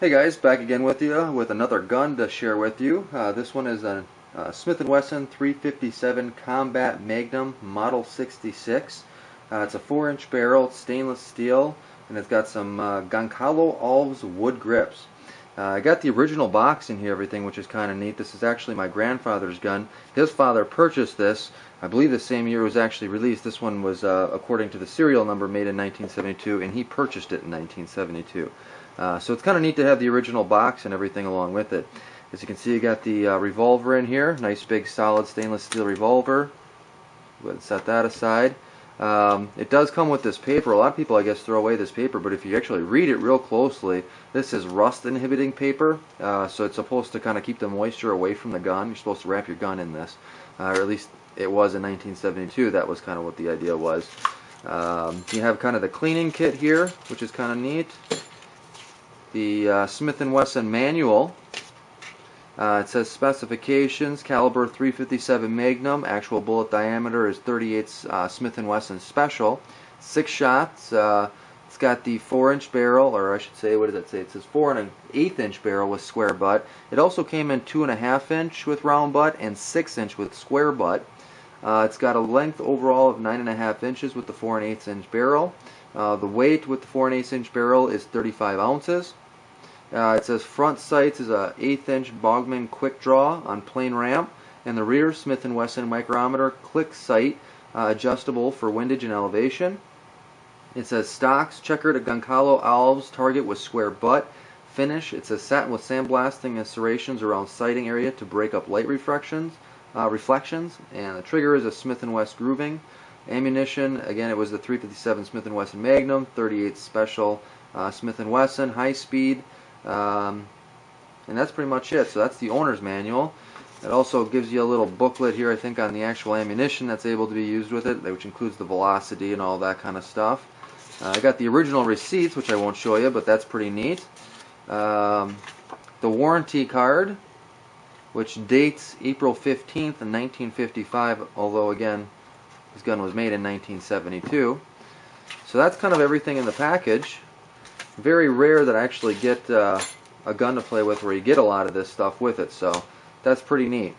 Hey guys, back again with you with another gun to share with you. This one is a Smith and Wesson 357 Combat Magnum Model 66. It's a 4-inch barrel, stainless steel, and it's got some Goncalo alves wood grips. I got the original box in here, everything, which is kind of neat. This is actually my grandfather's gun. His father purchased this, I believe the same year it was actually released. This one was, according to the serial number, made in 1972, and he purchased it in 1972. So it's kind of neat to have the original box and everything along with it. As you can see, you got the revolver in here. Nice big solid stainless steel revolver. Go ahead and set that aside. It does come with this paper. A lot of people, I guess, throw away this paper, but if you actually read it real closely, this is rust inhibiting paper, so it's supposed to kind of keep the moisture away from the gun. You're supposed to wrap your gun in this, or at least it was in 1972. That was kind of what the idea was. You have kind of the cleaning kit here, which is kind of neat. The Smith and Wesson manual. It says specifications: caliber 357 Magnum, actual bullet diameter is 38 Smith and Wesson Special, 6 shots. It's got the 4-inch barrel, or I should say, what does it say? It says 4 1/8 inch barrel with square butt. It also came in 2 1/2 inch with round butt and 6 inch with square butt. It's got a length overall of 9 1/2 inches with the 4 1/8 inch barrel. The weight with the 4 1/8 inch barrel is 35 ounces. It says front sights is a 1/8 inch Bogman quick draw on plain ramp, and the rear Smith and Wesson micrometer click sight, adjustable for windage and elevation. It says stocks checkered Goncalo alves target with square butt. Finish, it says satin with sandblasting and serrations around sighting area to break up light reflections. And the trigger is a Smith and Wesson grooving. Ammunition, again, it was the 357 Smith and Wesson Magnum, 38 Special Smith and Wesson high speed. And that's pretty much it. So that's the owner's manual. It also gives you a little booklet here, I think, on the actual ammunition that's able to be used with it, which includes the velocity and all that kind of stuff. I got the original receipts, which I won't show you, but that's pretty neat. The warranty card, which dates April 15th, 1955, although, again, this gun was made in 1972. So that's kind of everything in the package. Very rare that I actually get a gun to play with where you get a lot of this stuff with it, so that's pretty neat.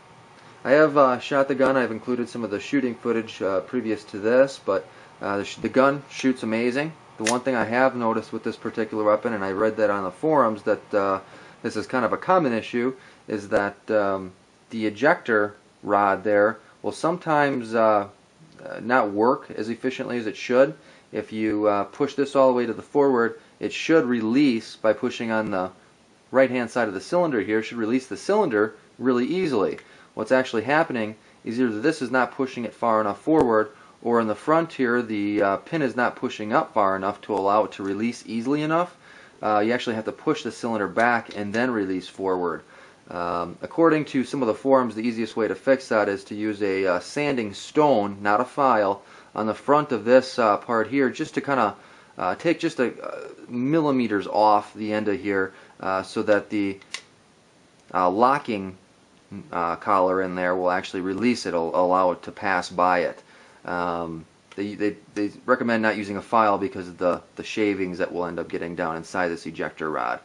I have shot the gun. I've included some of the shooting footage previous to this, but the gun shoots amazing. The one thing I have noticed with this particular weapon, and I read that on the forums, that this is kind of a common issue, is that the ejector rod there will sometimes not work as efficiently as it should. If you push this all the way to the forward, it should release by pushing on the right hand side of the cylinder here. It should release the cylinder really easily. What's actually happening is either this is not pushing it far enough forward, or in the front here the pin is not pushing up far enough to allow it to release easily enough. You actually have to push the cylinder back and then release forward. According to some of the forums, the easiest way to fix that is to use a sanding stone, not a file, on the front of this part here, just to kind of take just millimeters off the end of here, so that the locking collar in there will actually release it. It'll allow it to pass by it. They recommend not using a file because of the shavings that will end up getting down inside this ejector rod.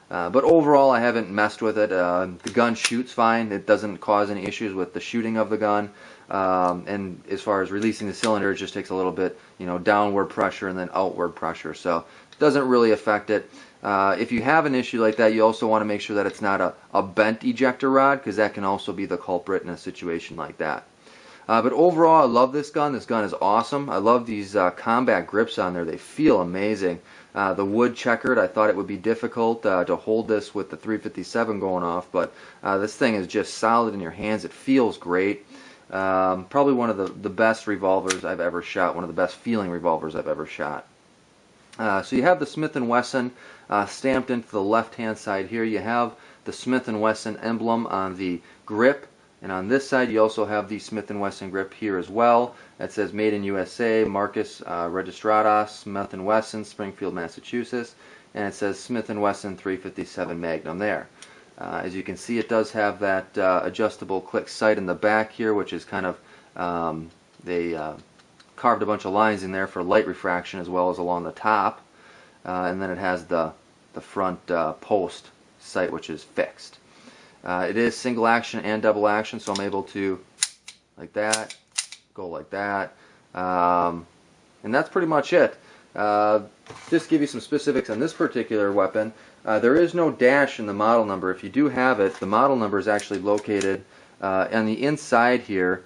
But overall, I haven't messed with it. The gun shoots fine. It doesn't cause any issues with the shooting of the gun. And as far as releasing the cylinder, it just takes a little bit, downward pressure and then outward pressure. So it doesn't really affect it. If you have an issue like that, you also want to make sure that it's not a bent ejector rod, because that can also be the culprit in a situation like that. But overall, I love this gun. This gun is awesome. I love these combat grips on there. They feel amazing. The wood checkered, I thought it would be difficult to hold this with the 357 going off, but this thing is just solid in your hands. It feels great. Probably one of the best revolvers I've ever shot, one of the best feeling revolvers I've ever shot. So you have the Smith and Wesson stamped into the left-hand side here. You have the Smith and Wesson emblem on the grip. And on this side, you also have the Smith and Wesson grip here as well. It says Made in USA, Marcus Registradas, Smith and Wesson, Springfield, Massachusetts. And it says Smith and Wesson 357 Magnum there. As you can see, it does have that adjustable click sight in the back here, which is kind of, they carved a bunch of lines in there for light refraction as well as along the top. And then it has the front post sight, which is fixed. It is single action and double action, so I'm able to, like that, go like that, and that's pretty much it. Just to give you some specifics on this particular weapon, there is no dash in the model number. If you do have it, the model number is actually located on the inside here.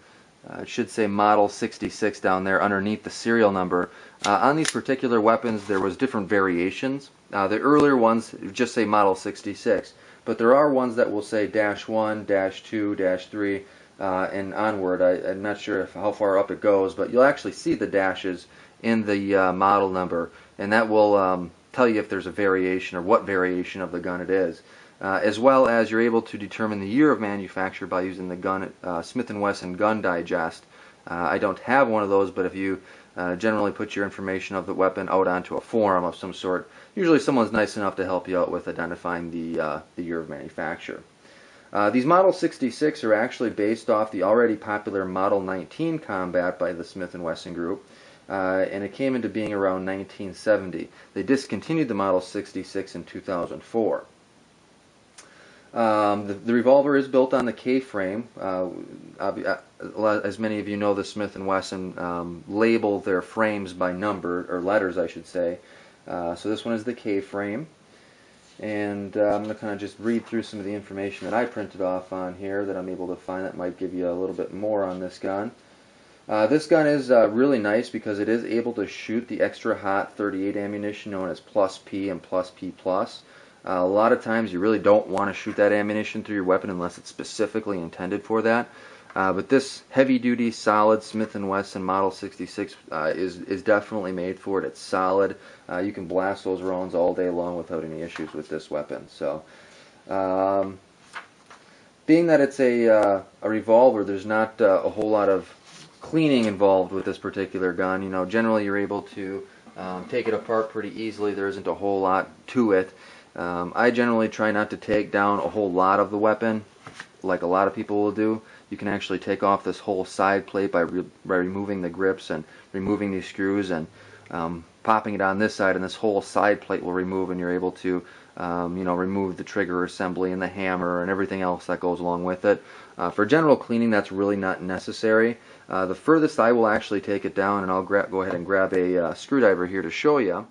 It should say Model 66 down there underneath the serial number. On these particular weapons, there was different variations. The earlier ones just say Model 66, but there are ones that will say -1, -2, -3, and onward. I'm not sure how far up it goes, but you'll actually see the dashes in the model number, and that will tell you if there's a variation or what variation of the gun it is. As well as you're able to determine the year of manufacture by using the gun Smith and Wesson Gun Digest. I don't have one of those, but if you generally put your information of the weapon out onto a forum of some sort, usually someone's nice enough to help you out with identifying the year of manufacture. These Model 66 are actually based off the already popular Model 19 Combat by the Smith and Wesson group, and it came into being around 1970. They discontinued the Model 66 in 2004. The revolver is built on the K-frame. As many of you know, the Smith and Wesson label their frames by number, or letters I should say. So this one is the K-frame. And I'm going to kind of just read through some of the information that I printed off on here that I'm able to find that might give you a little bit more on this gun. This gun is really nice because it is able to shoot the extra hot .38 ammunition known as +P and +P+. A lot of times you really don't want to shoot that ammunition through your weapon unless it's specifically intended for that. But this heavy-duty, solid Smith & Wesson Model 66 is definitely made for it. It's solid. You can blast those rounds all day long without any issues with this weapon. So, being that it's a revolver, there's not a whole lot of cleaning involved with this particular gun. You know, generally you're able to take it apart pretty easily. There isn't a whole lot to it. I generally try not to take down a whole lot of the weapon like a lot of people will do. You can actually take off this whole side plate by removing the grips and removing these screws and popping it on this side, and this whole side plate will remove, and you're able to you know, remove the trigger assembly and the hammer and everything else that goes along with it. For general cleaning, that's really not necessary. The furthest I will actually take it down, and I'll go ahead and grab a screwdriver here to show you.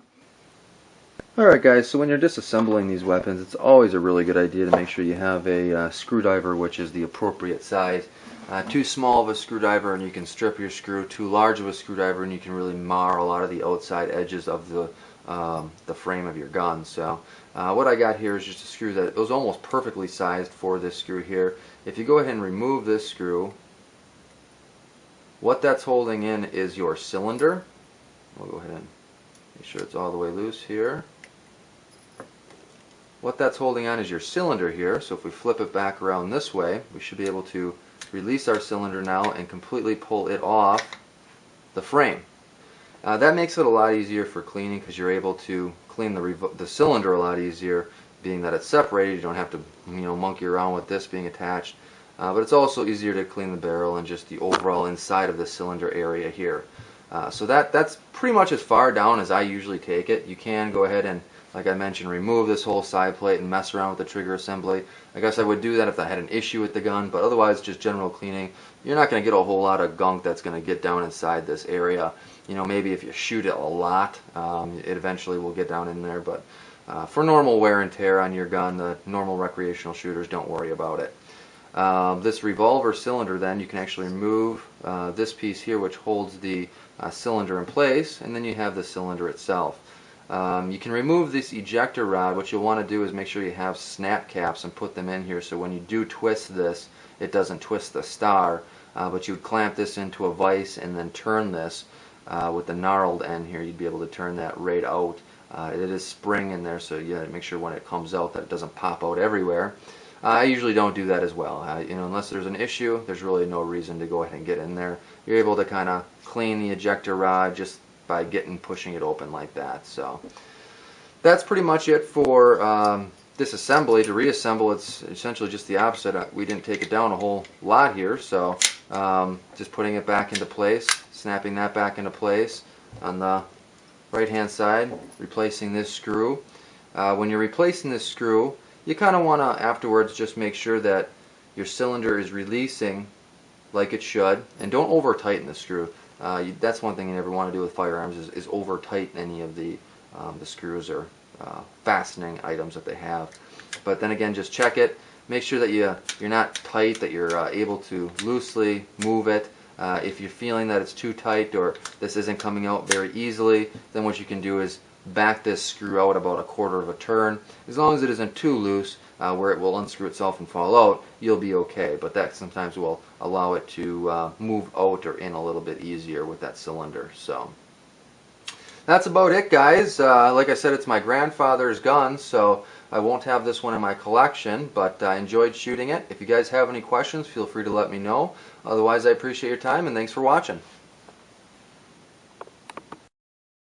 Alright guys, so when you're disassembling these weapons, it's always a really good idea to make sure you have a screwdriver which is the appropriate size. Too small of a screwdriver and you can strip your screw, too large of a screwdriver and you can really mar a lot of the outside edges of the frame of your gun. So what I got here is just a screw that was almost perfectly sized for this screw here. If you go ahead and remove this screw, what that's holding in is your cylinder. We'll go ahead and make sure it's all the way loose here. What that's holding on is your cylinder here, so if we flip it back around this way, we should be able to release our cylinder now and completely pull it off the frame. That makes it a lot easier for cleaning because you're able to clean the cylinder a lot easier, being that it's separated. You don't have to, you know, monkey around with this being attached. But it's also easier to clean the barrel and just the overall inside of the cylinder area here. So that's pretty much as far down as I usually take it. You can go ahead and, like I mentioned, remove this whole side plate and mess around with the trigger assembly. I guess I would do that if I had an issue with the gun, but otherwise just general cleaning. You're not going to get a whole lot of gunk that's going to get down inside this area. You know, maybe if you shoot it a lot, it eventually will get down in there, but for normal wear and tear on your gun, the normal recreational shooters, don't worry about it. This revolver cylinder, then, you can actually remove this piece here which holds the cylinder in place, and then you have the cylinder itself. You can remove this ejector rod. What you'll want to do is make sure you have snap caps and put them in here so when you do twist this, it doesn't twist the star, but you would clamp this into a vise and then turn this with the gnarled end here. You'd be able to turn that right out. It is spring in there, so you gotta make sure when it comes out that it doesn't pop out everywhere. I usually don't do that as well. You know, unless there's an issue, there's really no reason to go ahead and get in there. You're able to kind of clean the ejector rod just by pushing it open like that. So that's pretty much it for disassembly. To reassemble, it's essentially just the opposite. We didn't take it down a whole lot here, so just putting it back into place, snapping that back into place on the right hand side, replacing this screw. when you're replacing this screw, you kind of want to afterwards just make sure that your cylinder is releasing like it should, and don't over tighten the screw. That's one thing you never want to do with firearms is over tighten any of the screws or fastening items that they have. But then again, just check it. Make sure that you're not tight, that you're able to loosely move it. If you're feeling that it's too tight or this isn't coming out very easily, then what you can do is back this screw out about 1/4 of a turn. As long as it isn't too loose where it will unscrew itself and fall out, you'll be okay. But that sometimes will allow it to move out or in a little bit easier with that cylinder. So that's about it, guys. Like I said, it's my grandfather's gun, so I won't have this one in my collection, but I enjoyed shooting it. If you guys have any questions, feel free to let me know. Otherwise, I appreciate your time, and thanks for watching.